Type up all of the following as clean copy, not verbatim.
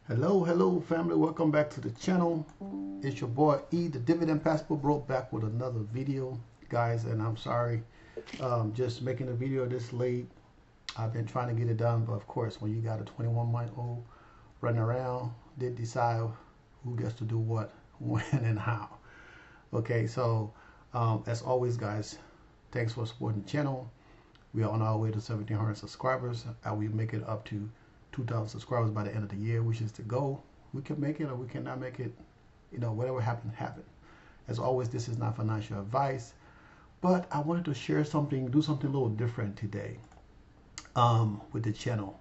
Hello family, welcome back to the channel. It's your boy E, the Dividend Passport Bro, back with another video, guys. And I'm sorry, just making a video this late. I've been trying to get it done, but of course, when you got a 21-month-old running around, they decide who gets to do what, when, and how. Okay, so as always, guys, thanks for supporting the channel. We are on our way to 1,700 subscribers, and we make it up to 2,000 subscribers by the end of the year, which is the goal. We can make it or we cannot make it. You know, whatever happens, happen. As always, this is not financial advice, but I wanted to share something, do something a little different today with the channel.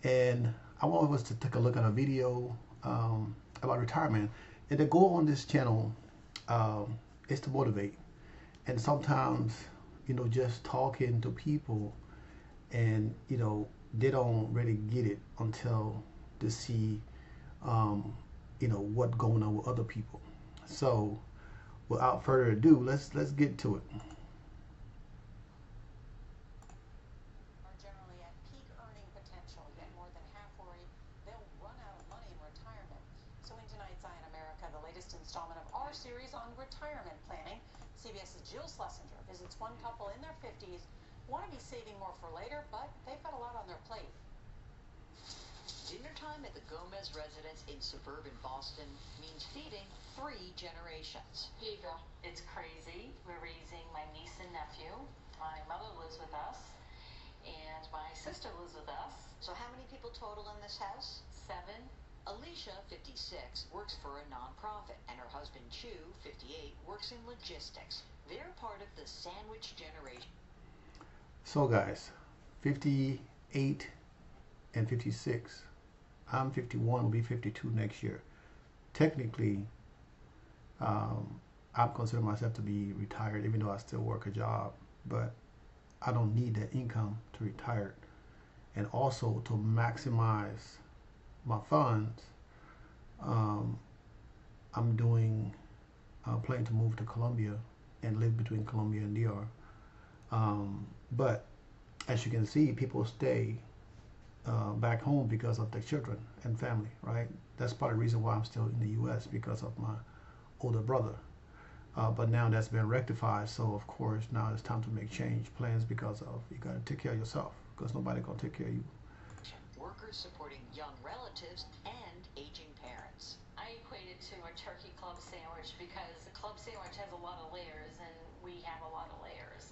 And I want us to take a look at a video about retirement. And the goal on this channel is to motivate. And sometimes, you know, just talking to people and, you know, they don't really get it until they see, you know, what's going on with other people. So, without further ado, let's get to it. Are generally at peak earning potential, yet more than half worry they'll run out of money in retirement. So in tonight's Eye in America, the latest installment of our series on retirement planning, CBS's Jill Schlesinger visits one couple in their 50s, want to be saving more for later, but they've got a lot on their plate. Dinner time at the Gomez residence in suburban Boston means feeding 3 generations. Here you go. It's crazy. We're raising my niece and nephew. My mother lives with us, and my sister lives with us. So how many people total in this house? 7. Alicia, 56, works for a nonprofit, and her husband, Chu, 58, works in logistics. They're part of the sandwich generation. So, guys, 58 and 56. I'm 51, will be 52 next year. Technically, I consider myself to be retired, even though I still work a job. But I don't need that income to retire. And also to maximize my funds, I'm planning to move to Colombia and live between Colombia and DR. But as you can see, people stay back home because of their children and family, right? That's part of the reason why I'm still in the U.S., because of my older brother. But now that's been rectified, so of course now it's time to make change plans, because of you got to take care of yourself, because nobody gonna take care of you. Workers supporting young relatives and aging parents. I equate it to a turkey club sandwich because the club sandwich has a lot of layers, and we have a lot of layers.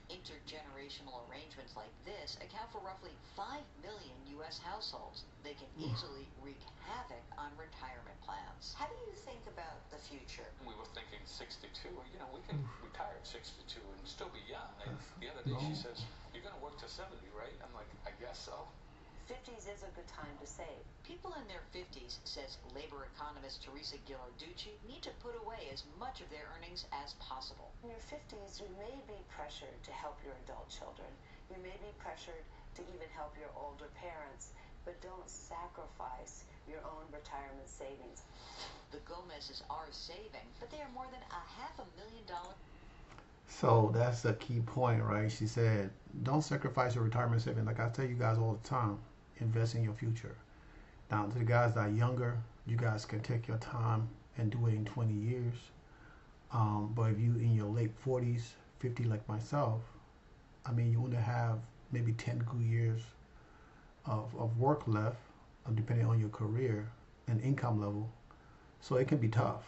Intergenerational arrangements like this account for roughly 5 million U.S. households. They can easily wreak havoc on retirement plans. How do you think about the future? We were thinking 62. You know, we can retire at 62 and still be young. And the other day she says, "You're going to work to 70, right?" I'm like, "I guess so." 50s is a good time to save. People in their 50s, says labor economist Teresa Ghilarducci, need to put away as much of their earnings as possible. In your 50s, you may be pressured to help your adult children. You may be pressured to even help your older parents, but don't sacrifice your own retirement savings. The Gomez's are saving, but they are more than $500,000. So that's a key point, right? She said, don't sacrifice your retirement savings. Like I tell you guys all the time, invest in your future. Now, to the guys that are younger, you guys can take your time and do it in 20 years. But if you in your late 40s, 50 like myself, I mean, you only have maybe 10 good years of work left, depending on your career and income level. So it can be tough.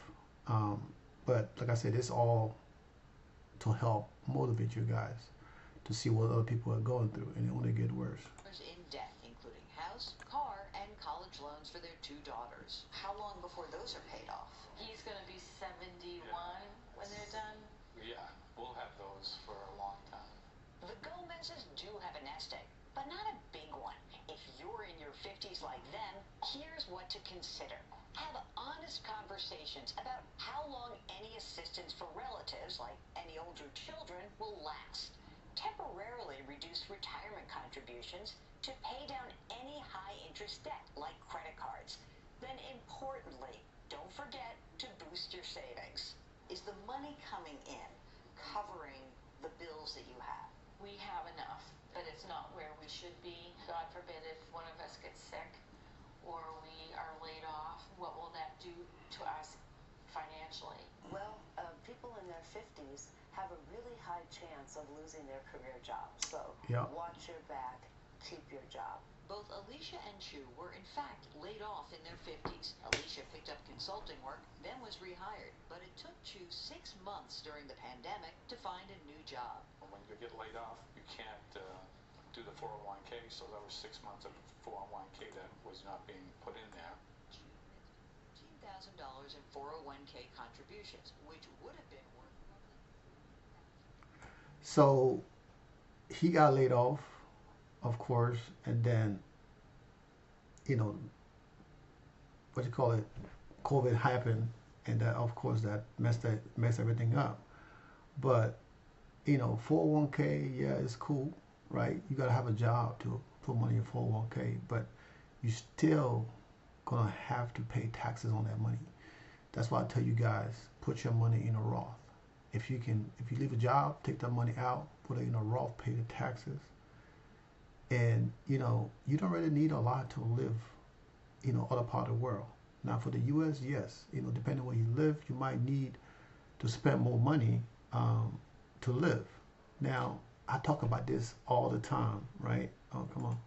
But like I said, it's all to help motivate you guys to see what other people are going through, and it only get worse. In debt, including house, car, and college loans for their 2 daughters. How long before those are paid off? He's going to be 71 when they're done. Yeah, we'll have those for a long time. The Gomez's do have a nest egg, but not a big one. If you're in your 50s like them, here's what to consider. Have honest conversations about how long any assistance for relatives, like any older children, will last. Temporarily reduce retirement contributions to pay down any high-interest debt, like credit cards. Then importantly, don't forget to boost your savings. Is the money coming in covering the bills that you have? We have enough, but it's not where we should be. God forbid if one of us gets sick or we are laid off, what will that do to us financially? Well, people in their 50s have a really high chance of losing their career job. So watch your back, keep your job. Both Alicia and Chu were in fact laid off in their 50s. Alicia picked up consulting work, then was rehired. But it took Chu 6 months during the pandemic to find a new job. When you get laid off, you can't do the 401k, so that was 6 months of 401k that was not being put in there. $15,000 in 401k contributions, which would have been worth roughly. So he got laid off, of course, and then, you know, what you call it, COVID happened, and that, of course, that messed everything up. But, you know, 401k, yeah, it's cool, right? You gotta have a job to put money in 401k, but you still gonna have to pay taxes on that money. That's why I tell you guys, put your money in a Roth. If you leave a job, take that money out, put it in a Roth, pay the taxes. And, you know, you don't really need a lot to live, you know, other part of the world. Now, for the U.S., yes, you know, depending where you live, you might need to spend more money to live. Now, I talk about this all the time, right? Oh, come on.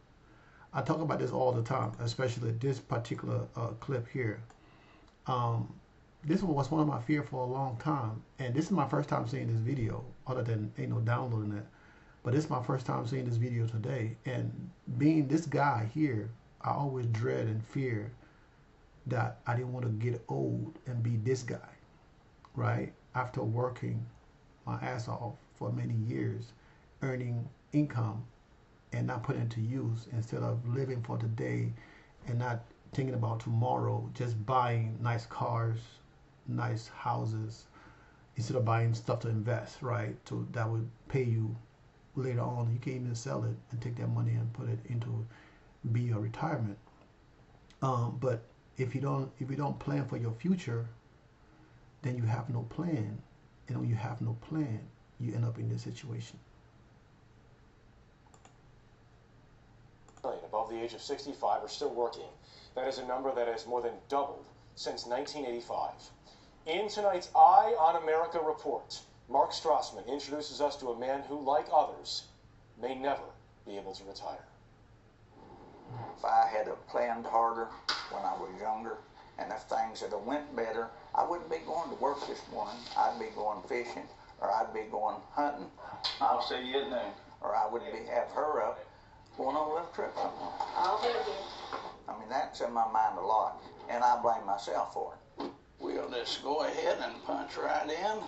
I talk about this all the time, especially this particular clip here. This was one of my fears for a long time, and this is my first time seeing this video, other than, you know, downloading it. But this is my first time seeing this video today, and being this guy here, I always dread and fear that I didn't want to get old and be this guy, right? After working my ass off for many years, earning income and not putting it to use, instead of living for today and not thinking about tomorrow, just buying nice cars, nice houses, instead of buying stuff to invest, right? So that would pay you later on. You can even sell it and take that money and put it into be your retirement. But if you don't plan for your future, then you have no plan. And when you have no plan, you end up in this situation. Above the age of 65 are still working. That is a number that has more than doubled since 1985. In tonight's Eye on America report, Mark Strassman introduces us to a man who, like others, may never be able to retire. If I had planned harder when I was younger, and if things had went better, I wouldn't be going to work this morning. I'd be going fishing, or I'd be going hunting. I'll see you at noon. Or I would have her up going on a little trip somewhere. I'll be here. I mean, that's in my mind a lot, and I blame myself for it. We'll just go ahead and punch right in.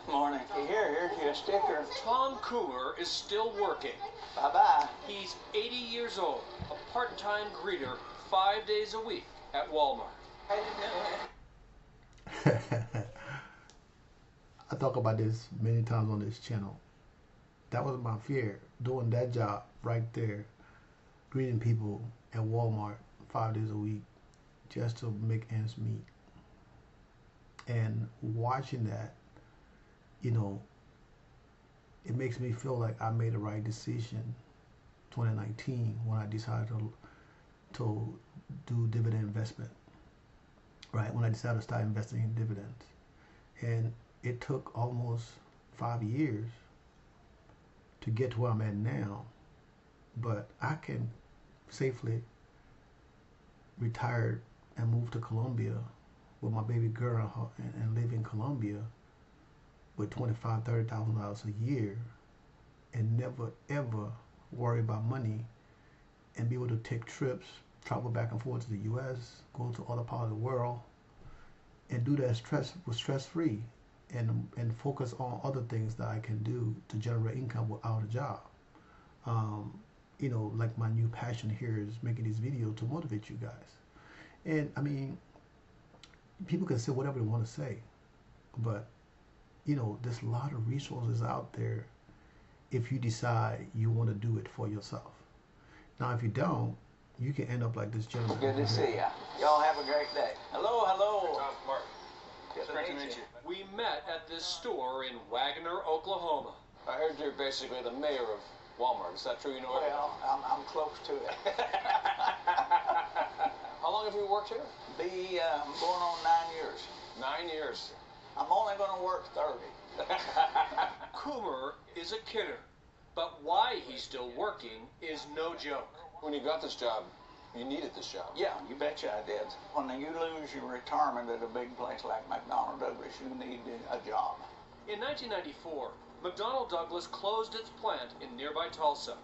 Morning. Here's your sticker. Tom Cooler is still working. Bye-bye. He's 80 years old, a part-time greeter, 5 days a week at Walmart. How you doing? I talk about this many times on this channel. That was my fear, doing that job right there, greeting people at Walmart 5 days a week just to make ends meet. And watching that, you know, it makes me feel like I made the right decision 2019 when I decided to do dividend investment, right? When I decided to start investing in dividends. And it took almost 5 years to get to where I'm at now, but I can safely retire and move to Colombia with my baby girl and live in Colombia with $25,000, $30,000 a year and never ever worry about money, and be able to take trips, travel back and forth to the US, go to other parts of the world, and do that stress-free, and focus on other things that I can do to generate income without a job. You know, like my new passion here is making these videos to motivate you guys. And I mean, people can say whatever they want to say, but you know, there's a lot of resources out there if you decide you want to do it for yourself. Now, if you don't, you can end up like this gentleman. Good to see ya. Y'all have a great day. Hello, hello. Mark. It's great to meet you. We met at this store in Wagner, Oklahoma. I heard you're basically the mayor of Walmart. Is that true? You know? Well, I'm close to it. long have you worked here? I'm going on 9 years. 9 years. I'm only going to work 30. Coomer is a kidder, but why he's still working is no joke. When you got this job, you needed this job. Yeah, you betcha I did. When you lose your retirement at a big place like McDonnell Douglas, you need a job. In 1994, McDonnell Douglas closed its plant in nearby Tulsa.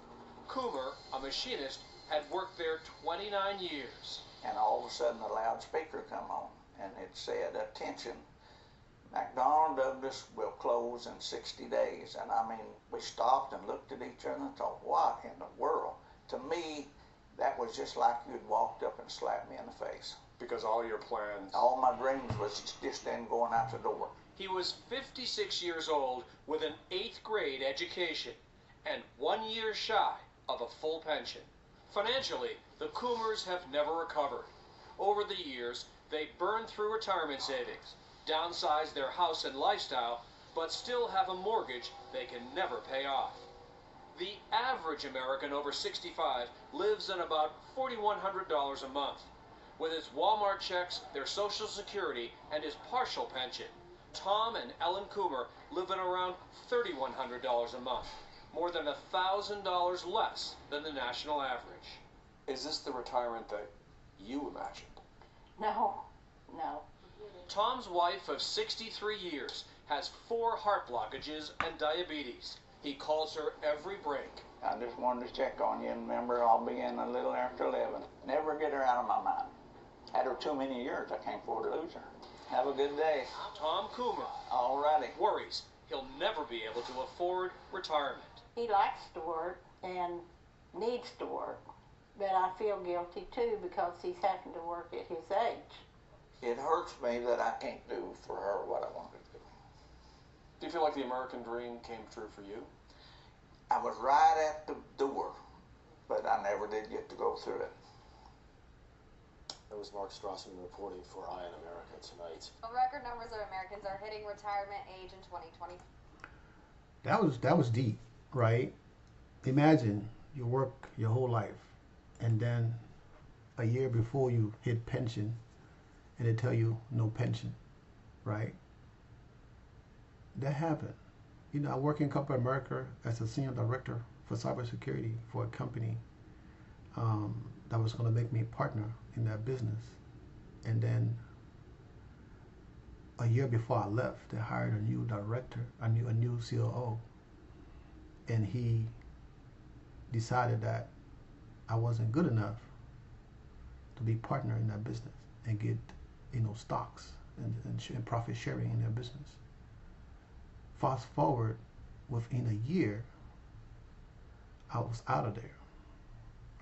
Coomer, a machinist, had worked there 29 years. And all of a sudden a loudspeaker come on, and it said, "Attention, McDonnell Douglas will close in 60 days. And I mean, we stopped and looked at each other and thought, what in the world? To me, that was just like you'd walked up and slapped me in the face. Because all your plans... All my dreams was just then going out the door. He was 56 years old with an 8th grade education and 1 year shy of a full pension. Financially, the Coomers have never recovered. Over the years, they burned through retirement savings, downsized their house and lifestyle, but still have a mortgage they can never pay off. The average American over 65 lives on about $4,100 a month. With his Walmart checks, their Social Security, and his partial pension, Tom and Ellen Coomer live in around $3,100 a month, more than $1,000 less than the national average. Is this the retirement that you imagined? No. Tom's wife of 63 years has 4 heart blockages and diabetes. He calls her every break. I just wanted to check on you, and remember, I'll be in a little after 11. Never get her out of my mind. Had her too many years. I can't afford to lose her. Have a good day. Tom Coomer Alrighty. worries he'll never be able to afford retirement. He likes to work and needs to work, but I feel guilty too because he's having to work at his age. It hurts me that I can't do for her what I wanted to do. Do you feel like the American dream came true for you? I was right at the door, but I never did get to go through it. That was Mark Strassman reporting for Eye on America tonight. Record numbers of Americans are hitting retirement age in 2020. That was deep, right? Imagine you work your whole life, and then a year before you hit pension, and they tell you no pension, right? That happened. You know, I work in corporate America as a senior director for cybersecurity for a company that was going to make me a partner in that business. And then a year before I left, they hired a new director, a new COO, and he decided that I wasn't good enough to be partner in that business and get, you know, stocks and profit sharing in their business. Fast forward, within a year, I was out of there,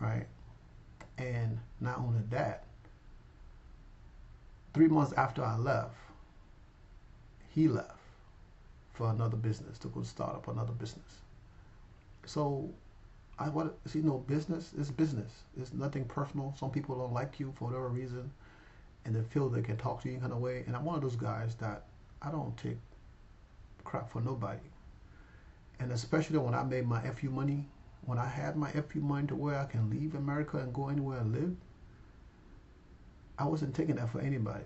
right? And not only that, 3 months after I left, he left for another business to go start up another business. So, business is business. It's nothing personal. Some people don't like you for whatever reason, and they feel they can talk to you in kind of way. And I'm one of those guys that I don't take crap for nobody. And especially when I made my FU money, when I had my FU money to where I can leave America and go anywhere and live, I wasn't taking that for anybody.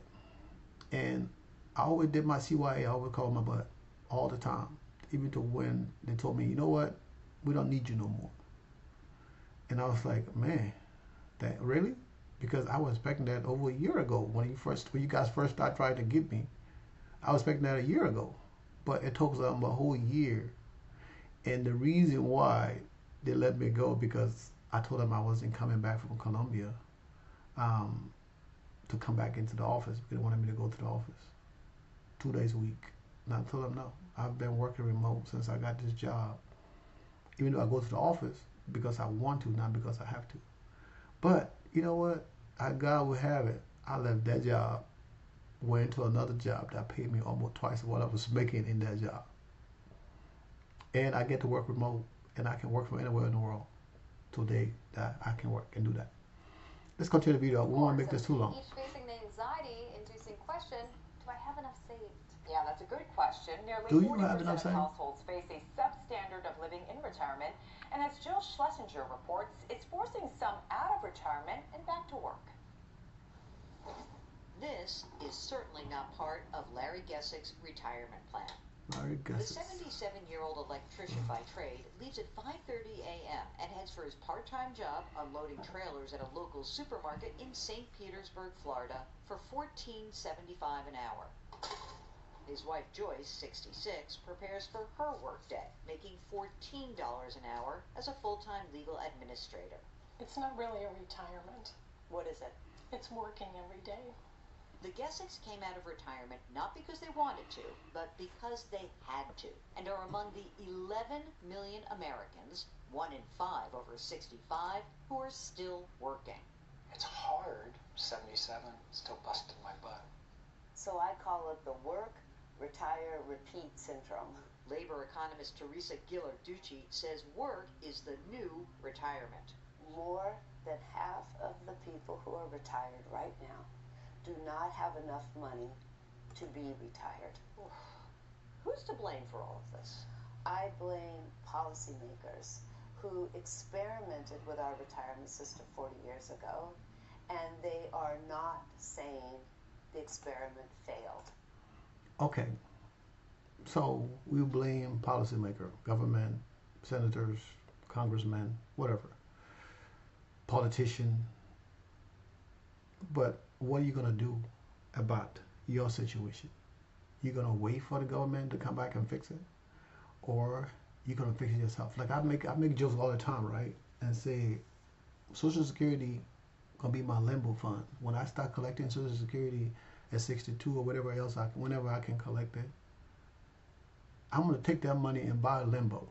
And I always did my CYA, I always called my butt all the time, even to when they told me, you know what, we don't need you no more. And I was like, man, that really? Because I was expecting that over a year ago when you guys first started trying to get me. I was expecting that a year ago, but it took them a whole year. And the reason why they let me go, because I told them I wasn't coming back from Colombia to come back into the office, because they wanted me to go to the office 2 days a week. And I told them no, I've been working remote since I got this job. Even though I go to the office because I want to, not because I have to. But you know what? God will have it. I left that job, went into another job that paid me almost twice what I was making in that job. And I get to work remote, and I can work from anywhere in the world today that I can work and do that. Let's continue the video. We won't make this too long. Each facing the anxiety-inducing question, do I have enough saved? Yeah, that's a good question. Nearly Do you 40% have enough of saved? households face a substandard of living in retirement. And as Jill Schlesinger reports, it's forcing some out of retirement and back to work. this is certainly not part of Larry Gessick's retirement plan. Larry The Gessick. 77-year-old electrician by trade leaves at 5:30 a.m. and heads for his part-time job unloading trailers at a local supermarket in St. Petersburg, Florida for $14.75 an hour. His wife Joyce, 66, prepares for her workday, making $14 an hour as a full-time legal administrator. It's not really a retirement. What is it? It's working every day. The Gessicks came out of retirement not because they wanted to, but because they had to, and are among the 11 million Americans, 1 in 5 over 65, who are still working. It's hard. 77, still busting my butt. So I call it the work, retire, repeat syndrome. Labor economist Teresa Ghilarducci says work is the new retirement. More than half of the people who are retired right now do not have enough money to be retired. Who's to blame for all of this? I blame policymakers who experimented with our retirement system 40 years ago, and they are not saying the experiment failed. Okay, so we blame policymaker, government, senators, congressmen, whatever, politician. But what are you going to do about your situation? You're going to wait for the government to come back and fix it? Or you're going to fix it yourself? Like I make jokes all the time, right? And say, Social Security going to be my limbo fund. When I start collecting Social Security at 62 or whatever else, whenever I can collect it, I'm going to take that money and buy a limbo.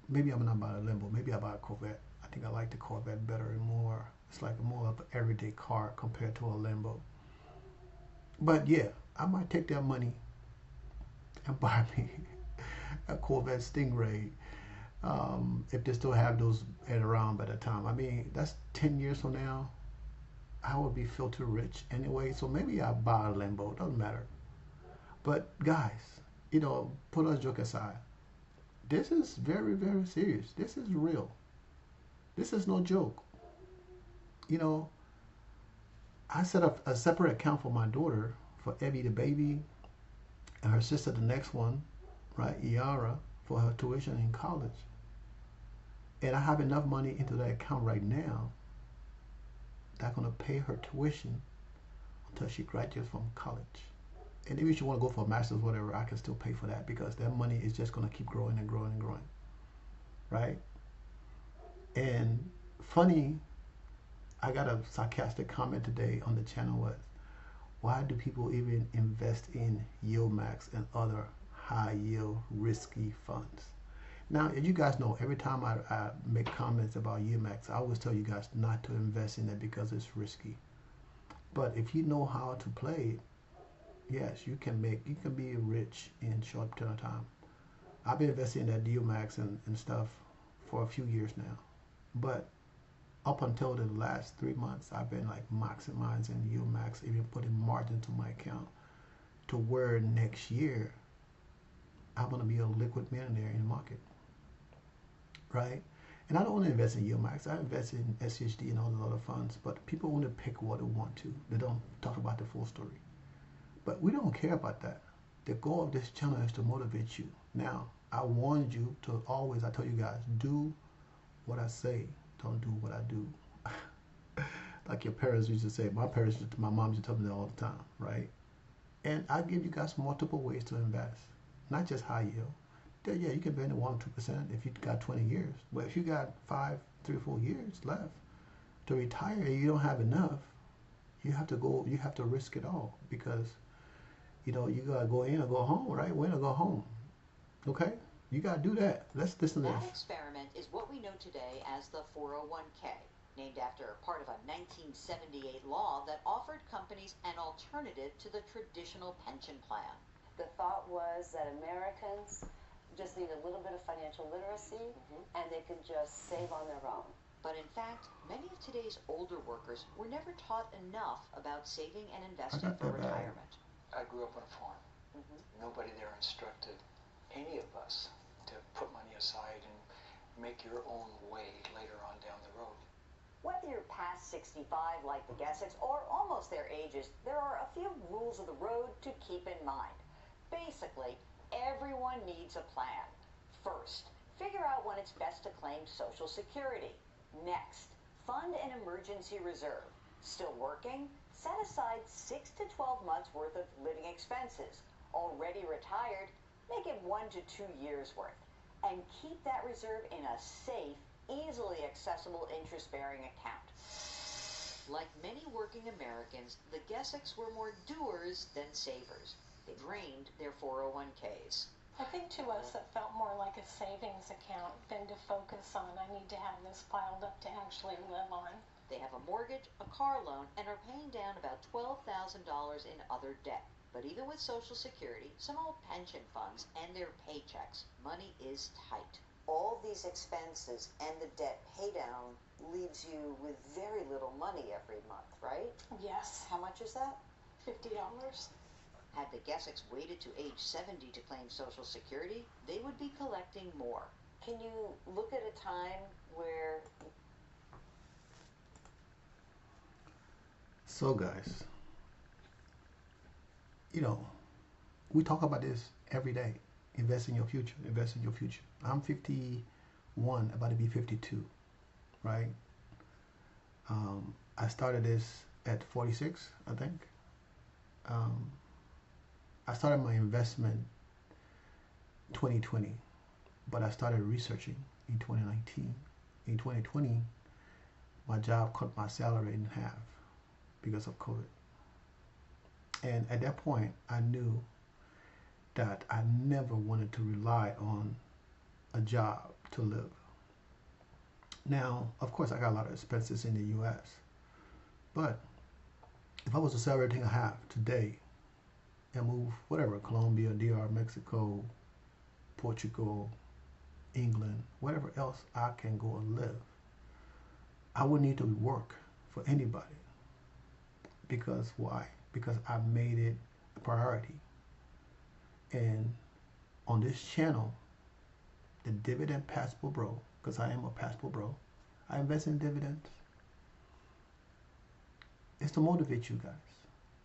Maybe I'm not buy a limbo. Maybe I buy a Corvette. I think I like the Corvette better and more. It's like more of an everyday car compared to a limbo. But yeah, I might take that money and buy me a Corvette Stingray if they still have those around by the time. I mean, that's 10 years from now. I would be filthy rich anyway, so maybe I buy a limbo. Doesn't matter. But guys, you know, put a joke aside. This is very, very serious. This is real. This is no joke. You know, I set up a separate account for my daughter, for Evie the baby, and her sister the next one, right, Iara, for her tuition in college. And I have enough money into that account right now that's going to pay her tuition until she graduates from college. And if she want to go for a master's, whatever, I can still pay for that because that money is just going to keep growing and growing and growing, right? And funny, I got a sarcastic comment today on the channel was, why do people even invest in yield max and other high yield risky funds? Now, as you guys know, every time I make comments about yield max, I always tell you guys not to invest in it because it's risky. But if you know how to play it, yes, you can be rich in short period of time. I've been investing in that yield max and stuff for a few years now. But up until the last 3 months, I've been like maximizing yield max, even putting margin to my account to where next year I'm going to be a liquid millionaire in the market, right? And I don't only invest in yield max. I invest in SHD and all the other funds, but people want to pick what they want to. They don't talk about the full story. But we don't care about that. The goal of this channel is to motivate you. Now, I warned you to always, I tell you guys, do what I say. Don't do what I do. Like your parents used to say. My mom used to tell me that all the time, right? And I give you guys multiple ways to invest, not just high yield. Yeah, you can bet in 1 or 2% if you got 20 years. But if you got 5, 3, 4 years left to retire and you don't have enough, you have to risk it all because, you know, you gotta go in or go home, right? Win or go home. Okay? You gotta do that. Let's listen to That this. experiment is what we know today as the 401k, named after part of a 1978 law that offered companies an alternative to the traditional pension plan. The thought was that Americans just need a little bit of financial literacy and they can just save on their own. But in fact, many of today's older workers were never taught enough about saving and investing for retirement. I grew up on a farm. Nobody there instructed any of us to put money aside and make your own way later on down the road. Whether you're past past 65 like the Gessics or almost their ages, there are a few rules of the road to keep in mind. Basically, everyone needs a plan. First, figure out when it's best to claim Social Security. Next, fund an emergency reserve. Still working? Set aside 6 to 12 months worth of living expenses. Already retired? Make it 1 to 2 years worth. And keep that reserve in a safe, easily accessible interest-bearing account. Like many working Americans, the Gessics were more doers than savers. They drained their 401ks. I think to us it felt more like a savings account than to focus on, I need to have this piled up to actually live on. They have a mortgage, a car loan, and are paying down about $12,000 in other debt. But even with Social Security, some old pension funds, and their paychecks, money is tight. All these expenses and the debt paydown leaves you with very little money every month, right? Yes. How much is that? $50. Had the Gessics waited to age 70 to claim Social Security, they would be collecting more. Can you look at a time where... So guys, you know, we talk about this every day. Invest in your future. Invest in your future. I'm 51, about to be 52, right? I started this at 46, I think. I started my investment 2020, but I started researching in 2019. In 2020, my job cut my salary in half because of COVID. And at that point, I knew that I never wanted to rely on a job to live. Now, of course, I got a lot of expenses in the US, but if I was to sell everything I have today and move whatever, Colombia, DR, Mexico, Portugal, England, whatever else I can go and live, I wouldn't need to work for anybody. Because why? Because I made it a priority. And on this channel, the Dividend Passable Bro, because I am a Passable Bro, I invest in dividends. It's to motivate you guys.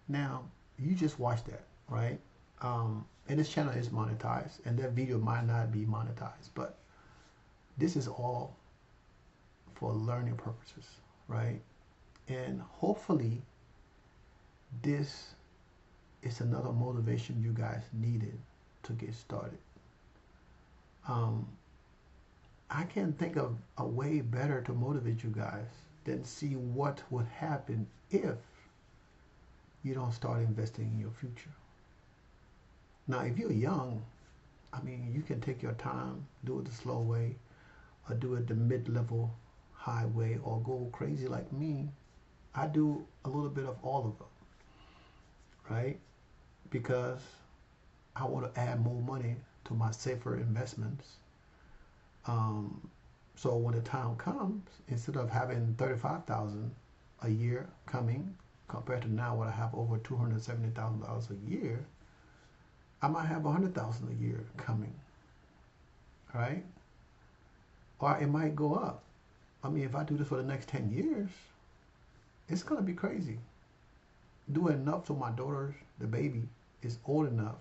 Now, you just watched that, right? And this channel is monetized, and that video might not be monetized, but this is all for learning purposes, right? And hopefully, this is another motivation you guys needed to get started. I can't think of a way better to motivate you guys than see what would happen if you don't start investing in your future. Now, if you're young, I mean, you can take your time, do it the slow way, or do it the mid-level highway, or go crazy like me. I do a little bit of all of them, right? Because I want to add more money to my safer investments. So when the time comes, instead of having $35,000 a year coming, compared to now what I have over $270,000 a year, I might have $100,000 a year coming, right? Or it might go up. I mean, if I do this for the next 10 years, it's gonna be crazy. Do enough so my daughter, the baby, is old enough,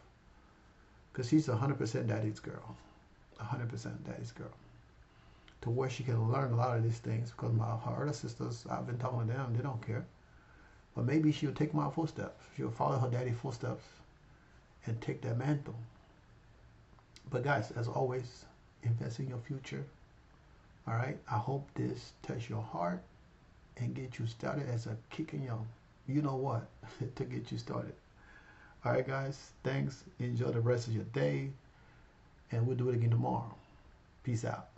because she's 100% daddy's girl, 100% daddy's girl, to where she can learn a lot of these things, because her other sisters, I've been talking to them, they don't care. But maybe she'll take my footsteps. She'll follow her daddy's footsteps and take that mantle. But guys, as always, invest in your future. All right? I hope this touches your heart and get you started as a kick in your, you know what, to get you started. All right, guys, thanks. Enjoy the rest of your day, and we'll do it again tomorrow. Peace out.